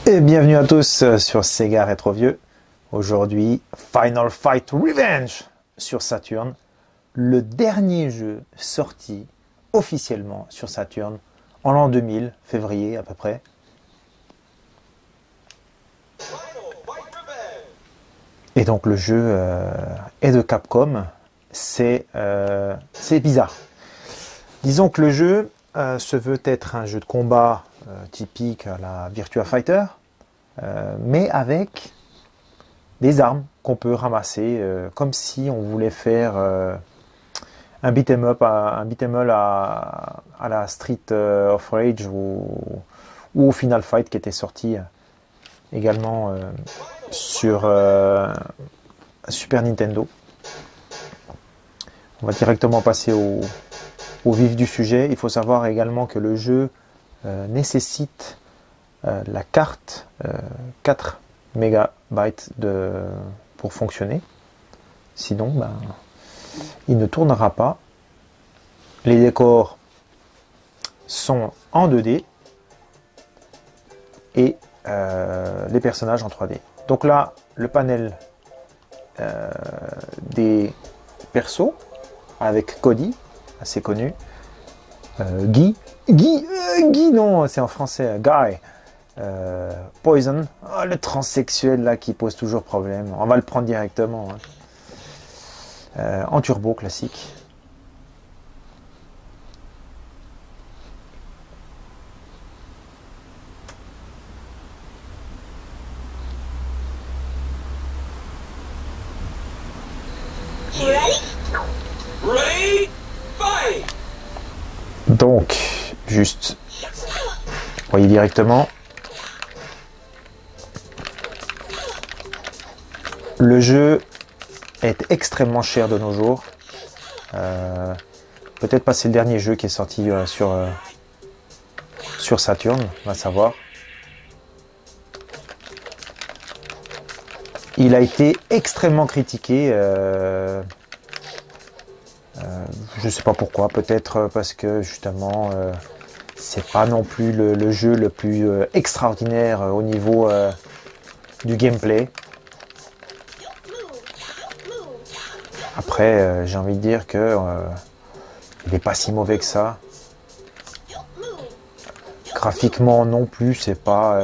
Et bienvenue à tous sur Sega Retro Vieux. Aujourd'hui, Final Fight Revenge sur Saturn, le dernier jeu sorti officiellement sur Saturn en l'an 2000, février à peu près. Et donc le jeu est de Capcom, c'est bizarre. Disons que le jeu se veut être un jeu de combat typique à la Virtua Fighter, mais avec des armes qu'on peut ramasser, comme si on voulait faire un beat'em up, à la Street of Rage ou au Final Fight qui était sorti également sur Super Nintendo. On va directement passer au vif du sujet. Il faut savoir également que le jeu nécessite la carte 4 mégabytes pour fonctionner. Sinon, il ne tournera pas. Les décors sont en 2D et les personnages en 3D. Donc là, le panel des persos avec Cody, assez connu, Guy non, c'est en français, Guy, Poison, le transsexuel là qui pose toujours problème, on va le prendre directement, hein. En turbo classique. Donc, juste, vous voyez directement, le jeu est extrêmement cher de nos jours. Peut-être pas c'est le dernier jeu qui est sorti sur Saturn, on va savoir. Il a été extrêmement critiqué. Je ne sais pas pourquoi, peut-être parce que justement c'est pas non plus le jeu le plus extraordinaire au niveau du gameplay. Après j'ai envie de dire que il n'est pas si mauvais que ça. Graphiquement non plus, c'est pas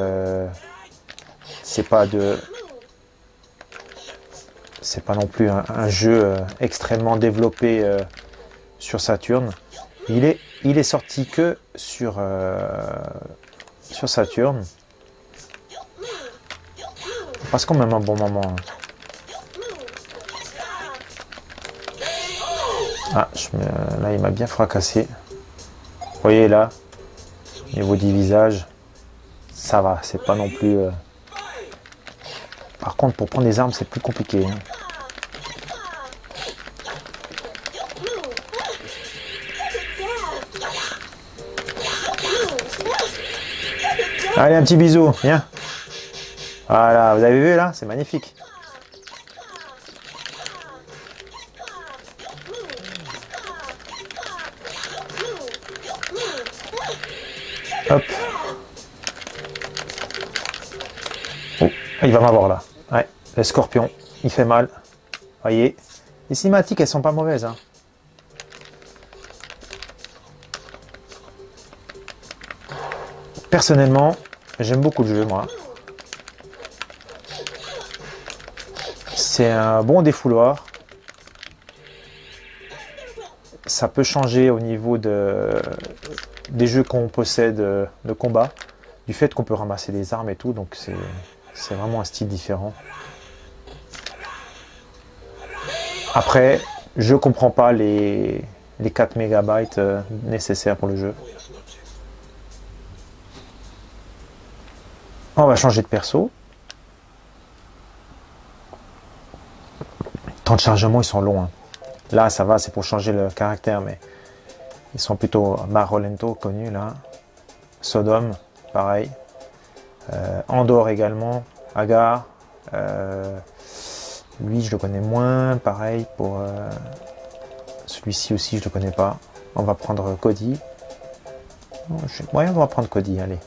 non plus un jeu extrêmement développé sur Saturn. Il est sorti que sur Saturn. On passe quand même un bon moment, hein. Ah, là il m'a bien fracassé. Vous voyez là, au niveau du visage, ça va, c'est pas non plus... Par contre, pour prendre des armes, c'est plus compliqué, hein. Allez, un petit bisou, viens. Voilà, vous avez vu là, c'est magnifique. Hop. Oh, il va m'avoir là. Ouais, le scorpion, il fait mal. Voyez, les cinématiques, elles sont pas mauvaises, hein. Personnellement, j'aime beaucoup le jeu, moi. C'est un bon défouloir. Ça peut changer au niveau des jeux qu'on possède de combat, du fait qu'on peut ramasser des armes et tout, donc c'est vraiment un style différent. Après, je comprends pas les 4 mégabytes nécessaires pour le jeu. On va changer de perso. Temps de chargement, ils sont longs, hein. Là, ça va, c'est pour changer le caractère, mais ils sont plutôt Marolento, connu là. Sodom, pareil. Andor également. Agar. Lui, je le connais moins. Pareil pour celui-ci aussi, je le connais pas. On va prendre Cody. Ouais, on va prendre Cody, allez.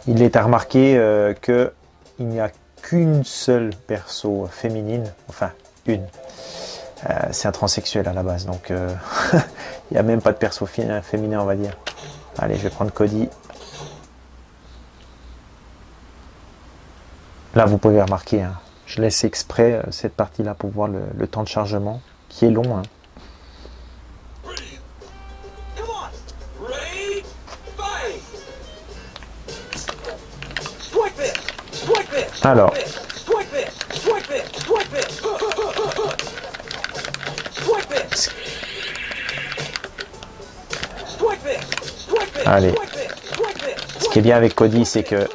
Il est à remarquer que il n'y a qu'une seule perso féminine, enfin une. C'est un transsexuel à la base, donc il n'y a même pas de perso féminin, on va dire. Allez, je vais prendre Cody. Là, vous pouvez remarquer, hein, je laisse exprès cette partie-là pour voir le temps de chargement, qui est long. Hein. Alors, allez, ce qui est bien avec Cody, c'est que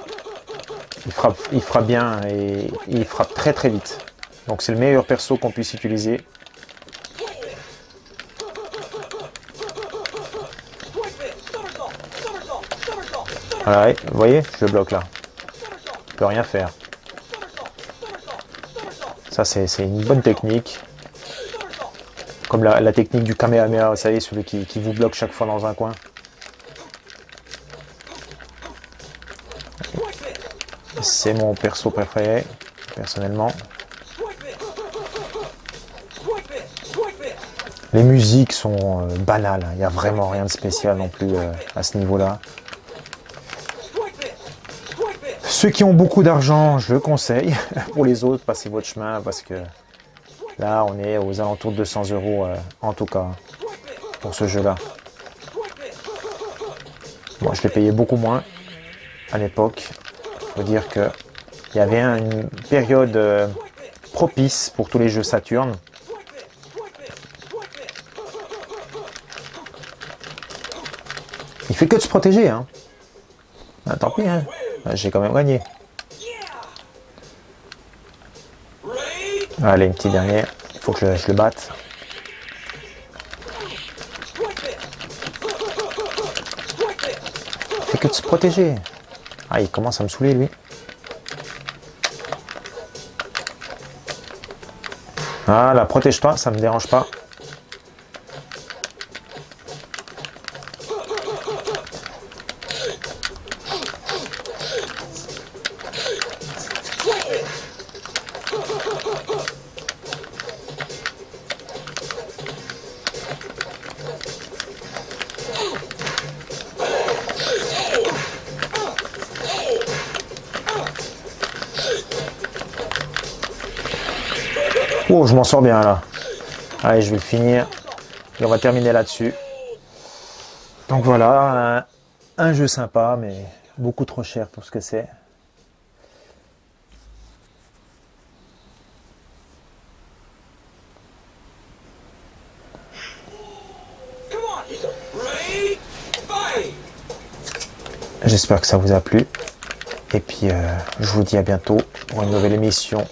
il frappe bien et il frappe très très vite. Donc c'est le meilleur perso qu'on puisse utiliser. Voilà, vous voyez, je le bloque là. Je peux rien faire. Ça c'est une bonne technique. Comme la technique du Kamehameha, vous savez, celui qui vous bloque chaque fois dans un coin. C'est mon perso préféré, personnellement. Les musiques sont banales, il n'y a vraiment rien de spécial non plus à ce niveau-là. Ceux qui ont beaucoup d'argent, je le conseille. Pour les autres, passez votre chemin parce que là, on est aux alentours de 200 € en tout cas pour ce jeu-là. Moi, je l'ai payé beaucoup moins à l'époque. Il faut dire qu'il y avait une période propice pour tous les jeux Saturn. Il fait que de se protéger. Hein. Ah, tant pis, hein. J'ai quand même gagné. Allez, une petite dernière. Il faut que je le batte. Il fait que de se protéger. Ah, il commence à me saouler, lui. Voilà, protège-toi, ça me dérange pas. Oh, je m'en sors bien là. Allez, je vais le finir. Et on va terminer là-dessus. Donc voilà, un jeu sympa, mais beaucoup trop cher pour ce que c'est. J'espère que ça vous a plu. Et puis, je vous dis à bientôt pour une nouvelle émission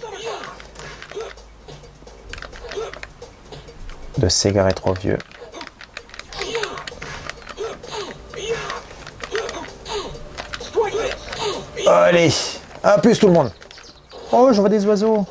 de Sega Retro Vieux. Allez, à plus tout le monde. Oh, je vois des oiseaux.